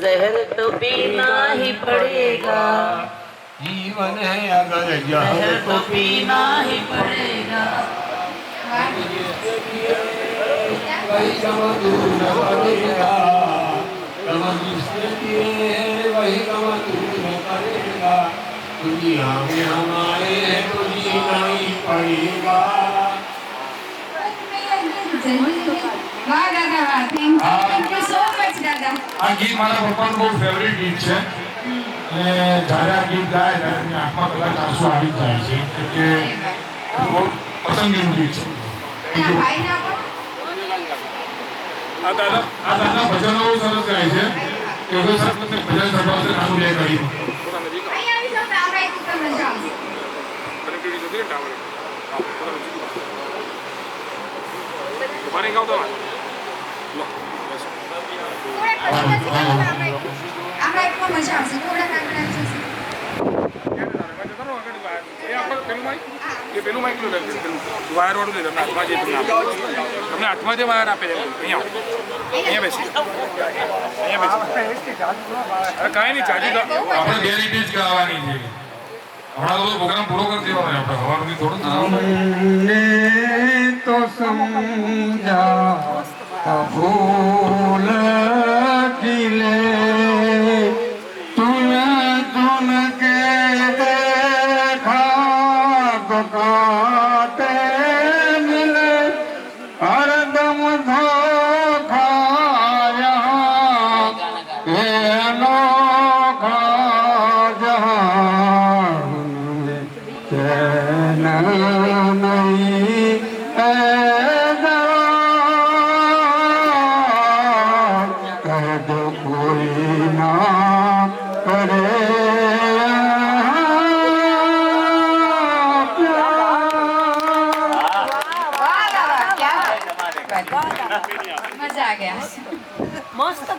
जहर तो पीना ही पड़ेगा, जीवन है अगर जहर तो पीना ही पड़ेगा। वही गम दूर करेगा, गम जिसके लिए वही गम दूर करेगा। दुनिया में हम आए हैं तो जीना ही पड़ेगा। વાહ દાદા વાહ, થેન્ક યુ સો મચ દાદા. આ ગીત મારા પપ્પાનું બહુ ફેવરિટ ગીત છે અને જ્યારે આ ગીત ગાય ત્યારે એની આંખમાં કદાચ આંસુ આવી જાય છે એટલે બહુ પસંદગીનું ગીત છે. ના ભાઈ ના પણ આ દાદા ભજનો બહુ સરસ ગાય છે કે કોઈ સરસ તમને ભજન સંભળાવશે નાનું લે કરી અહીંયા આવી જાવ તો આપણે એક ઉપર મજા આવશે. આપણે એક ઉપર મજા આવશે. થોડા આગળ આવી જશે. પેલું માઇક વાયર વાળું દે તમને હાથમાં જે તમને હાથમાં જે વાયર આપે અહીંયા બેસી કાંઈ નહીં ચાજી આપણે બે રીતે જ ગાવાની છે. હમણાં તો પ્રોગ્રામ પૂરો કરી દેવાનો આપણે હવાનું થોડું हमने तो समझा भूल खिले तूने चुन के देखा तो काटे मिले हरदम धोखा यहाँ ये अनोखा जहाँ चैन नहीं है कह दो कोई ना करे મજા આ ગયા. मस्त